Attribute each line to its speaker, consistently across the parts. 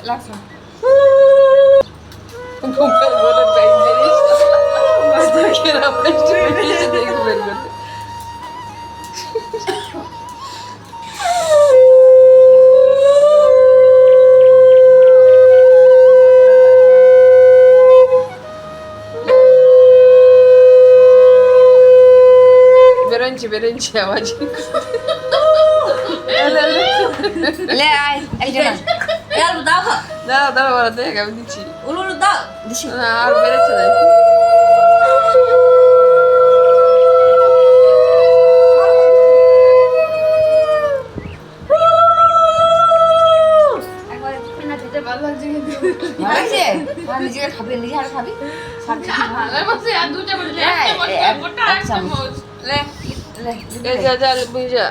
Speaker 1: লাগছে বেরোঞ্চি আওয়াজ
Speaker 2: লে আয় একজন এর দাও
Speaker 1: দাও দাও বড় দেখ আমি দিচ্ছি
Speaker 2: উলু দাও দিছি
Speaker 1: আর বেড়েছে না
Speaker 2: একবার না খেতে ভালো লাগছে কিন্তু ভালো লাগছে আর নিজে খাবি নিজে আর খাবি সবজি
Speaker 3: ভালো বসে আর দুটো বলে একটা চামচ
Speaker 2: লে লে
Speaker 1: এই যা যা বুঝা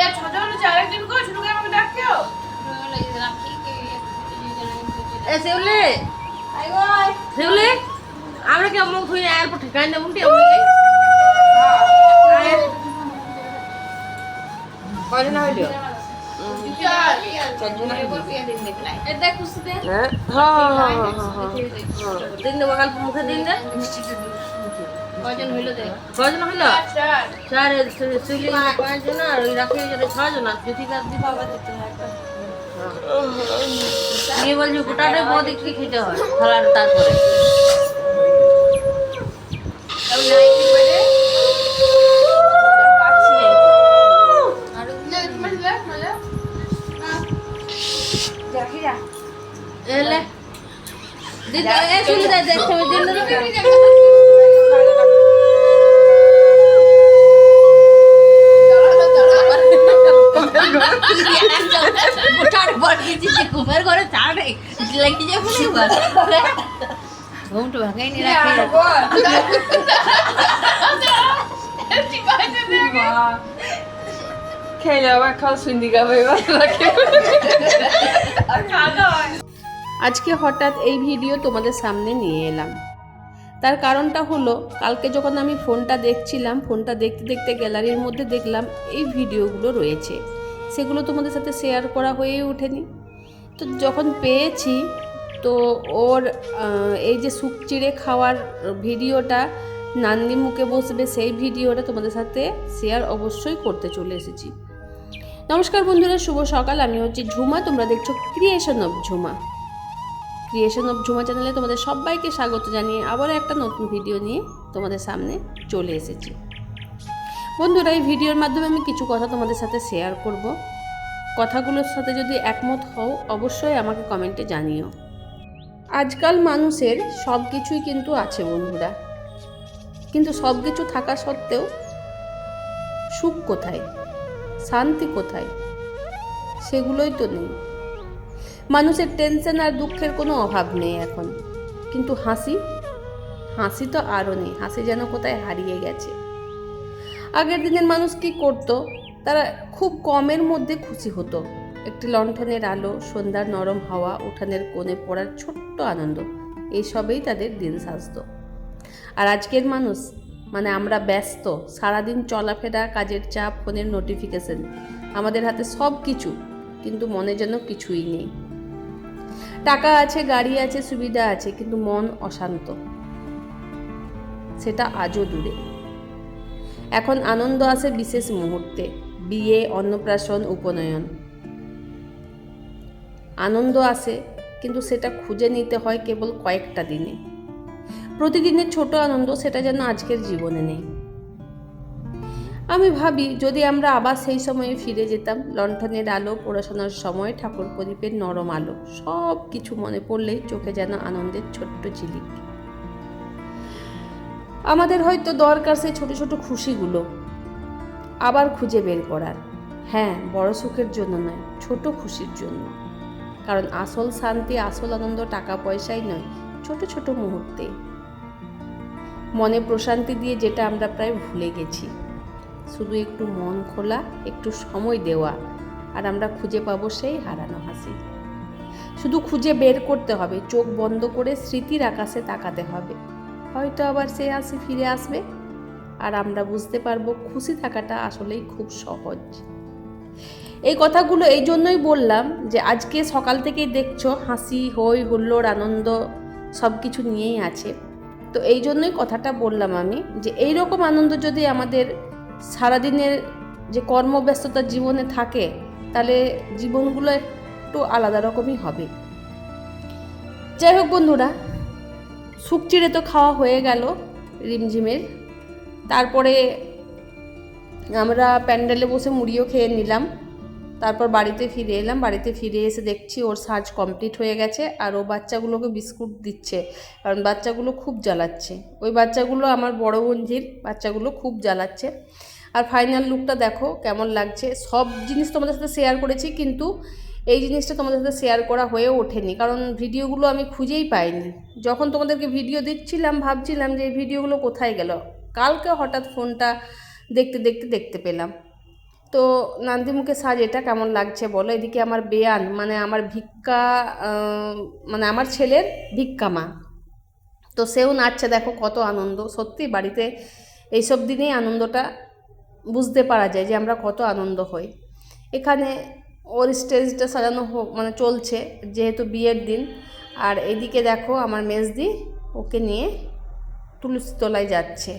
Speaker 3: এ ছোট হলো চার একদিন কো ছোট করে আমাকে ডাকিও
Speaker 2: এ সেউলে
Speaker 3: আই ওই
Speaker 2: সেউলে আমরা কি মুখ ধুই আর পর ঠিকাই দেব টি কয়জন হইলো
Speaker 3: এটা কুছতে
Speaker 1: হ্যাঁ হ্যাঁ
Speaker 2: দিন দে বকাল মুখে দিন দে
Speaker 3: কয়জন হইলো দেখ
Speaker 2: কয়জন হইলো
Speaker 3: চার
Speaker 2: চার সুইলি কয়জন আর ওই রাখি জন্য ছয়জন আর জ্যোতিকা দি বাবা দিতে একটা নিয়ে বলছি গোটাটা বহুত একটু খেতে হয় থালার তারপরে
Speaker 3: আর নাইটি বলে পাচ্ছি না আর উল্লে মজা মজা দেখি যা
Speaker 2: এলে দিতে এ চলে যায় দেখতে দিন গোটার বড় কিছু কুমার ঘরে চাড়ে লাগি যে বলি বল ঘুমটু ভাঙাই নি রাখি
Speaker 1: খেলে আবার খাও সুন্দি গাবে আজকে হঠাৎ এই ভিডিও তোমাদের সামনে নিয়ে এলাম। তার কারণটা হলো কালকে যখন আমি ফোনটা দেখছিলাম, ফোনটা দেখতে দেখতে গ্যালারির মধ্যে দেখলাম এই ভিডিওগুলো রয়েছে, সেগুলো তোমাদের সাথে শেয়ার করা হয়ে ওঠেনি। তো যখন পেয়েছি তো ওর এই যে সুপ চিড়ে খাওয়ার ভিডিওটা, নান্দি মুখে বসবে সেই ভিডিওটা তোমাদের সাথে শেয়ার অবশ্যই করতে চলে এসেছি। নমস্কার বন্ধুরা, শুভ সকাল। আমি হচ্ছি ঝুমা, তোমরা দেখছো creation of Jhuma. Creation of Jhuma চ্যানেলে তোমাদের সবাইকে স্বাগত জানিয়ে আবারও একটা নতুন ভিডিও নিয়ে তোমাদের সামনে চলে এসেছি। বন্ধুরা, এই ভিডিওর মাধ্যমে আমি কিছু কথা তোমাদের সাথে শেয়ার করব। কথাগুলোর সাথে যদি একমত হও অবশ্যই আমাকে কমেন্টে জানিও। আজকাল মানুষের সব কিছুই কিন্তু আছে বন্ধুরা, কিন্তু সব কিছু থাকা সত্ত্বেও সুখ কোথায়, শান্তি কোথায়, সেগুলোই তো নেই। মানুষের টেনশন আর দুঃখের কোনো অভাব নেই এখন, কিন্তু হাসি তো আরও নেই। হাসি যেন কোথায় হারিয়ে গেছে। আগের দিনের মানুষ কি করতো, তারা খুব কমের মধ্যে খুশি হতো। একটি লণ্ঠনের আলো, সন্ধ্যার নরম হাওয়া, উঠানের কোণে পড়ার ছোট্ট আনন্দ, এইসবেই তাদের দিন সাজতো। আর আজকের মানুষ মানে আমরা ব্যস্ত, সারাদিন চলাফেরা, কাজের চাপ, ফোনের নোটিফিকেশন, আমাদের হাতে সব কিছু, কিন্তু মনে যেন কিছুই নেই। টাকা আছে, গাড়ি আছে, সুবিধা আছে, কিন্তু মন অশান্ত, সেটা আজও দূরে। এখন আনন্দ আসে বিশেষ মুহূর্তে, বিয়ে, অন্নপ্রাশন, উপনয়ন। আনন্দ আসে, কিন্তু সেটা খুঁজে নিতে হয় কেবল কয়েকটা দিনে। প্রতিদিনের ছোট আনন্দ, সেটা যেন আজকের জীবনে নেই। আমি ভাবি যদি আমরা আবার সেই সময়ে ফিরে যেতাম, লণ্ঠনের আলো, পড়াশোনার সময়, ঠাকুর প্রদীপের নরম আলো, সব কিছু মনে পড়লেই চোখে যেন আনন্দের ছোট্ট ঝিলিক। আমাদের হয়তো দরকার সেই ছোট ছোট খুশিগুলো আবার খুঁজে বের করার। হ্যাঁ, বড় সুখের জন্য নয়, ছোট খুশির জন্য। কারণ আসল শান্তি, আসল আনন্দ টাকা পয়সাই নয়, ছোট ছোট মুহূর্তে মনে প্রশান্তি দিয়ে, যেটা আমরা প্রায় ভুলে গেছি। শুধু একটু মন খোলা, একটু সময় দেওয়া, আর আমরা খুঁজে পাবো সেই হারানো হাসি। শুধু খুঁজে বের করতে হবে, চোখ বন্ধ করে স্মৃতির আকাশে তাকাতে হবে। হয়তো আবার সেই হাসি ফিরে আসবে, আর আমরা বুঝতে পারবো খুশি থাকাটা আসলেই খুব সহজ। এই কথাগুলো এই জন্যই বললাম যে আজকে সকাল থেকেই দেখছো হাসি হই হুল্লোড় আনন্দ সব কিছু নিয়েই আছে। তো এই জন্যই কথাটা বললাম আমি যে এই রকম আনন্দ যদি আমাদের সারাদিনের যে কর্মব্যস্ততার জীবনে থাকে তাহলে জীবনগুলো একটু আলাদা রকমই হবে। যাই হোক বন্ধুরা, শুক চিড়ে তো খাওয়া হয়ে গেল রিমঝিমের। তারপরে আমরা প্যান্ডেলে বসে মুড়িও খেয়ে নিলাম। তারপর বাড়িতে ফিরে এলাম। বাড়িতে ফিরে এসে দেখছি ওর সাজ কমপ্লিট হয়ে গেছে আর ও বাচ্চাগুলোকে বিস্কুট দিচ্ছে, কারণ বাচ্চাগুলো খুব জ্বালাচ্ছে। ওই বাচ্চাগুলো আমার বড় বোনঝির বাচ্চাগুলো খুব জ্বালাচ্ছে। আর ফাইনাল লুকটা দেখো কেমন লাগছে। সব জিনিস তোমাদের সাথে শেয়ার করেছি, কিন্তু এই জিনিসটা তোমাদের সাথে শেয়ার করা হয়ে ওঠেনি, কারণ ভিডিওগুলো আমি খুঁজেই পাইনি। যখন তোমাদেরকে ভিডিও দিচ্ছিলাম ভাবছিলাম যে এই ভিডিওগুলো কোথায় গেল। কালকে হঠাৎ ফোনটা দেখতে পেলাম। তো নান্দিমুখে সাজ এটা কেমন লাগছে বলো। এদিকে আমার বেয়ান মানে আমার ভিক্ষা মানে আমার ছেলের ভিক্ষা মা, তো সেও নাচছে দেখো, কত আনন্দ। সত্যি বাড়িতে এইসব দিনেই আনন্দটা বুঝতে পারা যায় যে আমরা কত আনন্দ হই। এখানে ওর স্টেজটা সাজানো মানে চলছে যেহেতু বিয়ের দিন। আর এদিকে দেখো আমার মেজদি ওকে নিয়ে তুলসী তলায় যাচ্ছে।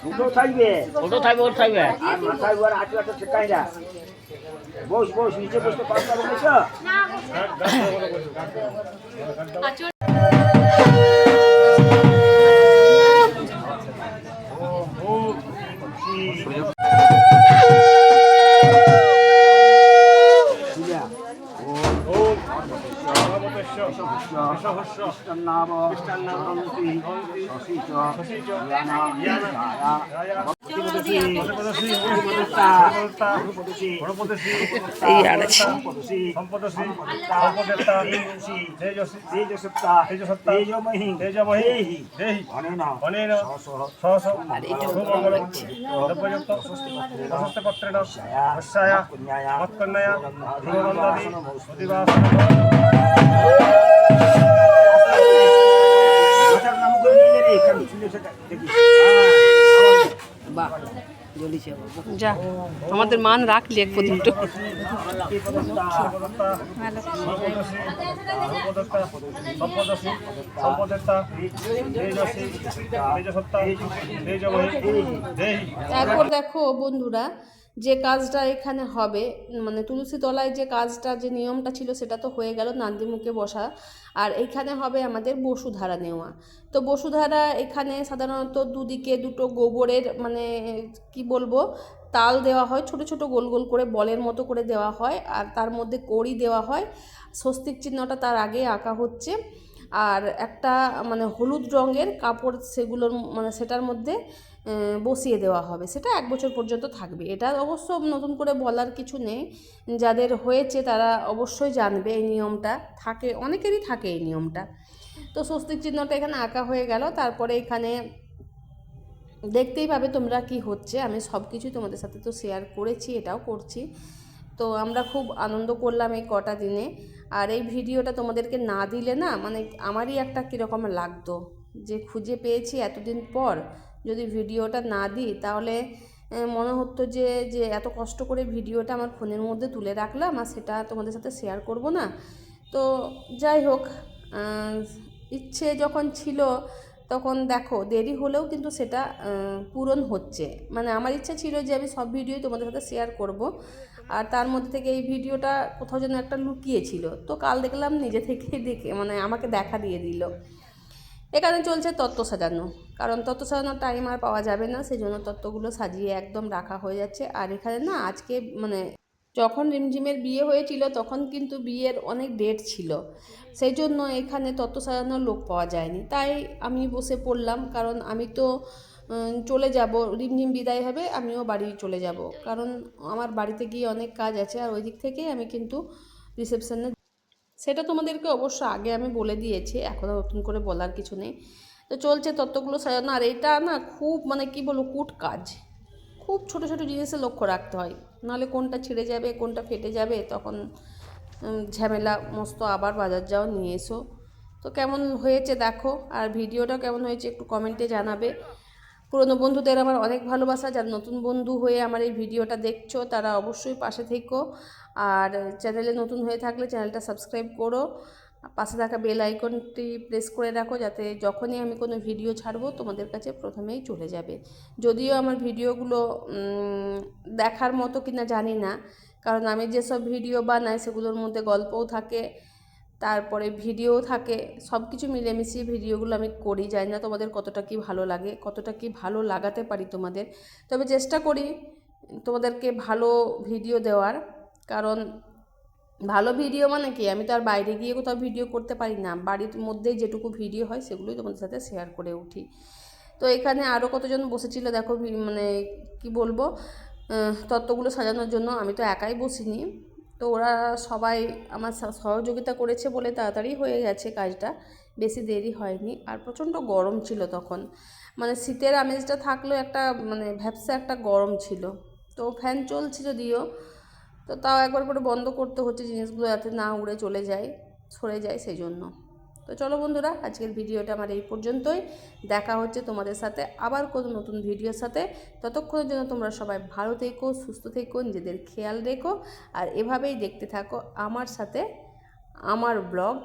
Speaker 4: দুটো থাকবে ওর থাকবে আর মাথায় ওর আটু আটু ঠেকাই না। বস নিচে বসতে পারবে না।
Speaker 1: যা আমাদের মান রাখলি এক পর্যন্ত। তারপর দেখো বন্ধুরা, যে কাজটা এখানে হবে মানে তুলসী তলায় যে কাজটা যে নিয়মটা ছিল সেটা তো হয়ে গেল, নান্দিমুখে বসা। আর এইখানে হবে আমাদের বসুধারা নেওয়া। তো বসুধারা এখানে সাধারণত দুদিকে দুটো গোবরের মানে কি বলবো তাল দেওয়া হয়, ছোট ছোট গোল গোল করে বলের মতো করে দেওয়া হয়, আর তার মধ্যে কড়ি দেওয়া হয়। স্বস্তিক চিহ্নটা তার আগে আঁকা হচ্ছে। আর একটা মানে হলুদ রঙের কাপড় সেগুলোর মানে সেটার মধ্যে বসিয়ে দেওয়া হবে। সেটা 1 বছর পর্যন্ত থাকবে। এটা অবশ্য নতুন করে বলার কিছু নেই, যাদের হয়েছে তারা অবশ্যই জানবে এই নিয়মটা থাকে, অনেকেরই থাকে এই নিয়মটা। তো স্বস্তিক চিহ্নটা এখানে আঁকা হয়ে গেল। তারপরে এখানে দেখতেই পাবে তোমরা কি হচ্ছে। আমি সব কিছুই তোমাদের সাথে তো শেয়ার করেছি, এটাও করছি। তো আমরা খুব আনন্দ করলাম এই কটা দিনে। আর এই ভিডিওটা তোমাদেরকে না দিলে না মানে আমারই একটা কীরকম লাগতো যে খুঁজে পেয়েছি এতদিন পর, যদি ভিডিওটা না দিই তাহলে মনে হতো যে এত কষ্ট করে ভিডিওটা আমার ফোনের মধ্যে তুলে রাখলাম আর সেটা তোমাদের সাথে শেয়ার করব না। তো যাই হোক, ইচ্ছে যখন ছিল তখন দেখো দেরি হলেও কিন্তু সেটা পূরণ হচ্ছে। মানে আমার ইচ্ছা ছিল যে আমি সব ভিডিওই তোমাদের সাথে শেয়ার করব, আর তার মধ্যে থেকে এই ভিডিওটা কোথাও যেন একটা লুকিয়ে ছিল। তো কাল দেখলাম নিজে থেকেই দেখে মানে আমাকে দেখা দিয়ে দিল। এখানে চলছে তত্ত্ব সাজানো, কারণ তত্ত্ব সাজানোর টাইম আর পাওয়া যাবে না, সেই জন্য তত্ত্বগুলো সাজিয়ে একদম রাখা হয়ে যাচ্ছে। আর এখানে না আজকে মানে যখন রিমঝিমের বিয়ে হয়েছিল তখন কিন্তু বিয়ের অনেক ডেট ছিল, সেই জন্য এখানে তত্ত্ব সাজানোর লোক পাওয়া যায়নি। তাই আমি বসে পড়লাম, কারণ আমি তো চলে যাব, রিমঝিম বিদায় হবে আমিও বাড়ি চলে যাব, কারণ আমার বাড়িতে গিয়ে অনেক কাজ আছে। আর ওই দিক থেকেই আমি কিন্তু রিসেপশনে, সেটা তোমাদেরকে অবশ্য আগে আমি বলে দিয়েছি, এখনও নতুন করে বলার কিছু নেই। তো চলছে তত্ত্বগুলো সাজানো। আর এটা না খুব মানে কি বলবো, কুট কাজ, খুব ছোট ছোট জিনিসে লক্ষ্য রাখতে হয়, নাহলে কোনটা ছিঁড়ে যাবে কোনটা ফেটে যাবে, তখন ঝামেলা মস্ত। আবার বাজার যাও নিয়ে এসো। তো কেমন হয়েছে দেখো, আর ভিডিওটা কেমন হয়েছে একটু কমেন্টে জানাবে। পুরনো বন্ধুদের আমার অনেক ভালোবাসা, যারা নতুন বন্ধু হয়ে আমার এই ভিডিওটা দেখছো তারা অবশ্যই পাশে থেকো। আর চ্যানেলে নতুন হয়ে থাকলে চ্যানেলটা সাবস্ক্রাইব করো, পাশে থাকা বেল আইকনটি প্রেস করে রাখো, যাতে যখনই আমি কোনো ভিডিও ছাড়বো তোমাদের কাছে প্রথমেই চলে যাবে। যদিও আমার ভিডিওগুলো দেখার মতো কিনা জানি না, কারণ আমি যেসব ভিডিও বানাই সেগুলোর মধ্যে গল্পও থাকে, তারপরে ভিডিও থাকে, সব কিছু মিলেমিশিয়ে ভিডিওগুলো আমি করি। জানি না তোমাদের কতটা কি ভালো লাগে, কতটা কি ভালো লাগাতে পারি তোমাদের, তবে চেষ্টা করি তোমাদেরকে ভালো ভিডিও দেওয়ার। কারণ ভালো ভিডিও মানে কি, আমি তো আর বাইরে গিয়ে কোথাও ভিডিও করতে পারি না, বাড়ির মধ্যেই যেটুকু ভিডিও হয় সেগুলোই তোমাদের সাথে শেয়ার করে উঠি। তো এখানে আরও কতজন বসেছিল দেখো, মানে কি বলবো, তত্ত্বগুলো সাজানোর জন্য। আমি তো একাই বসিনি, তো ওরা সবাই আমার সহযোগিতা করেছে বলে তাড়াতাড়ি হয়ে গেছে কাজটা, বেশি দেরি হয়নি। আর প্রচণ্ড গরম ছিল তখন, মানে শীতের আমেজটা থাকলেও একটা মানে ভ্যাপসা একটা গরম ছিল। তো ফ্যান চলছে যদিও, তো তাও একবার করে বন্ধ করতে হচ্ছে জিনিসগুলো যাতে না উড়ে চলে যায়, সরে যায়, সেই জন্য। তো চলো বন্ধুরা, আজকের ভিডিওটা আমার এই পর্যন্তই। দেখা হচ্ছে তোমাদের সাথে আবার কোনো নতুন ভিডিওর সাথে। ততক্ষণের জন্য তোমরা সবাই ভালো থেকো, সুস্থ থেকো, নিজেদের খেয়াল রেখো। আর এভাবেই দেখতে থাকো আমার সাথে আমার ব্লগ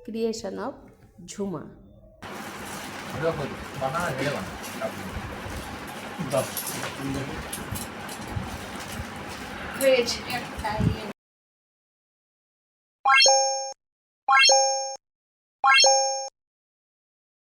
Speaker 1: ক্রিয়েশন অফ ঝুমা।
Speaker 3: হয়েছে একটা